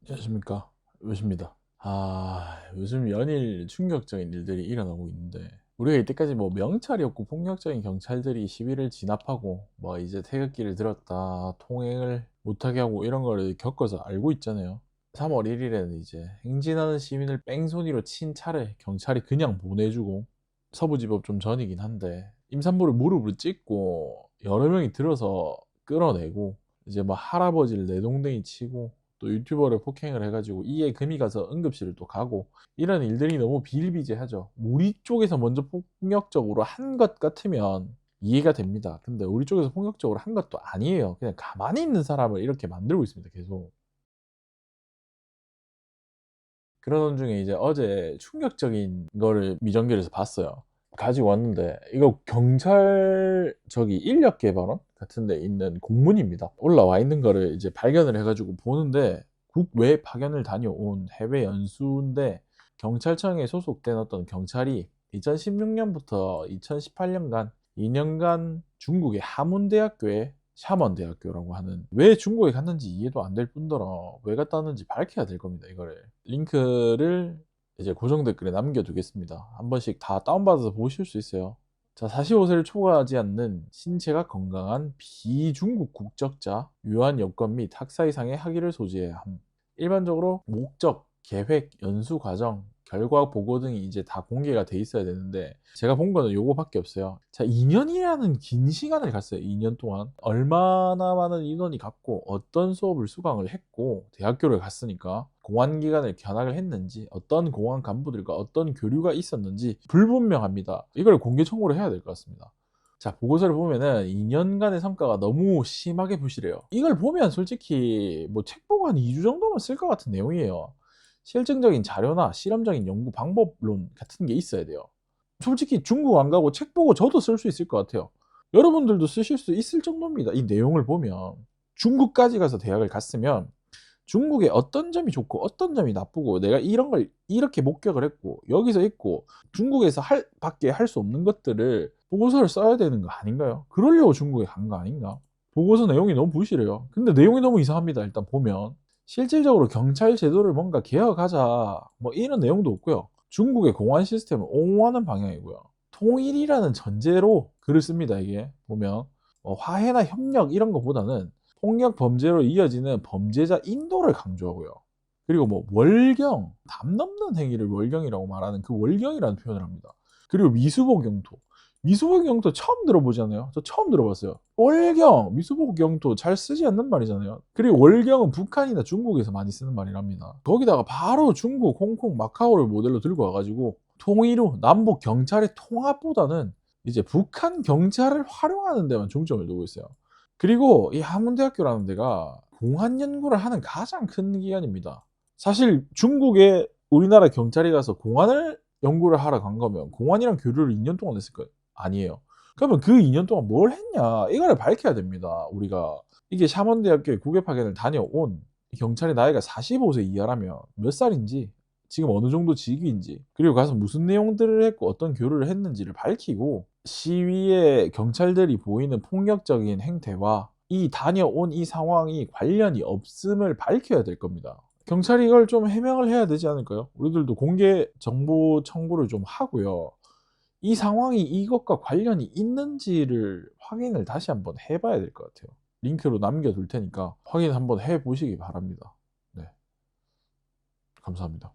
안녕하십니까, 요십니다. 요즘 연일 충격적인 일들이 일어나고 있는데, 우리가 이때까지 뭐 명찰이 없고 폭력적인 경찰들이 시위를 진압하고 뭐 이제 태극기를 들었다 통행을 못하게 하고 이런 거를 겪어서 알고 있잖아요. 3월 1일에는 이제 행진하는 시민을 뺑소니로 친 차를 경찰이 그냥 보내주고, 서부지법 좀 전이긴 한데 임산부를 무릎을 찢고 여러 명이 들어서 끌어내고, 이제 뭐 할아버지를 내동댕이 치고 또 유튜버를 폭행을 해가지고 이에 금이 가서 응급실을 또 가고, 이런 일들이 너무 비일비재하죠. 우리 쪽에서 먼저 폭력적으로 한 것 같으면 이해가 됩니다. 근데 우리 쪽에서 폭력적으로 한 것도 아니에요. 그냥 가만히 있는 사람을 이렇게 만들고 있습니다, 계속. 그러던 중에 이제 어제 충격적인 거를 미정결에서 봤어요. 가지고 왔는데 이거 경찰 저기 인력 개발원 같은 데 있는 공문입니다. 올라와 있는 거를 이제 발견을 해가지고 보는데, 국외 파견을 다녀온 해외 연수인데 경찰청에 소속된 어떤 경찰이 2016년부터 2018년간 2년간 중국의 하문대학교에, 샤먼대학교라고 하는, 왜 중국에 갔는지 이해도 안 될 뿐더러 왜 갔다 왔는지 밝혀야 될 겁니다. 이거를 링크를 이제 고정 댓글에 남겨두겠습니다. 한 번씩 다 다운받아서 보실 수 있어요. 자, 45세를 초과하지 않는 신체가 건강한 비중국 국적자, 유한 여건 및 학사 이상의 학위를 소지해야 함. 일반적으로 목적, 계획, 연수 과정, 결과 보고 등이 이제 다 공개가 돼 있어야 되는데, 제가 본 거는 요거밖에 없어요. 자, 2년이라는 긴 시간을 갔어요. 2년 동안 얼마나 많은 인원이 갔고 어떤 수업을 수강을 했고 대학교를 갔으니까 공안 기관을 견학을 했는지, 어떤 공안 간부들과 어떤 교류가 있었는지 불분명합니다. 이걸 공개 청구를 해야 될 것 같습니다. 자, 보고서를 보면은 2년간의 성과가 너무 심하게 부실해요. 이걸 보면 솔직히 뭐 책 보고 한 2주 정도만 쓸 것 같은 내용이에요. 실증적인 자료나 실험적인 연구 방법론 같은 게 있어야 돼요. 솔직히 중국 안 가고 책 보고 저도 쓸 수 있을 것 같아요. 여러분들도 쓰실 수 있을 정도입니다. 이 내용을 보면 중국까지 가서 대학을 갔으면 중국의 어떤 점이 좋고 어떤 점이 나쁘고, 내가 이런 걸 이렇게 목격을 했고 여기서 있고 중국에서 밖에 할 수 없는 것들을 보고서를 써야 되는 거 아닌가요? 그러려고 중국에 간 거 아닌가? 보고서 내용이 너무 부실해요. 근데 내용이 너무 이상합니다. 일단 보면 실질적으로 경찰 제도를 뭔가 개혁하자 뭐 이런 내용도 없고요. 중국의 공안 시스템을 옹호하는 방향이고요. 통일이라는 전제로 글을 씁니다. 이게 보면 화해나 협력 이런 것보다는 폭력 범죄로 이어지는 범죄자 인도를 강조하고요. 그리고 뭐 월경, 담 넘는 행위를 월경이라고 말하는 그 월경이라는 표현을 합니다. 그리고 미수복 영토. 미수복 영토 처음 들어보잖아요. 저 처음 들어봤어요. 월경, 미수복 영토 잘 쓰지 않는 말이잖아요. 그리고 월경은 북한이나 중국에서 많이 쓰는 말이랍니다. 거기다가 바로 중국, 홍콩, 마카오를 모델로 들고 와가지고 통일 후 남북 경찰의 통합보다는 이제 북한 경찰을 활용하는 데만 중점을 두고 있어요. 그리고 이 하문대학교라는 데가 공안 연구를 하는 가장 큰 기관입니다. 사실 중국에 우리나라 경찰이 가서 공안을 연구를 하러 간 거면 공안이랑 교류를 2년 동안 했을 거예요. 아니에요. 그러면 그 2년 동안 뭘 했냐, 이거를 밝혀야 됩니다. 우리가 이게 샤먼대학교에 국외 파견을 다녀온 경찰의 나이가 45세 이하라면 몇 살인지, 지금 어느 정도 직위인지, 그리고 가서 무슨 내용들을 했고 어떤 교류를 했는지를 밝히고, 시위에 경찰들이 보이는 폭력적인 행태와 이 다녀온 이 상황이 관련이 없음을 밝혀야 될 겁니다. 경찰이 이걸 좀 해명을 해야 되지 않을까요? 우리들도 공개 정보 청구를 좀 하고요. 이 상황이 이것과 관련이 있는지를 확인을 다시 한번 해봐야 될 것 같아요. 링크로 남겨둘 테니까 확인 한번 해보시기 바랍니다. 네, 감사합니다.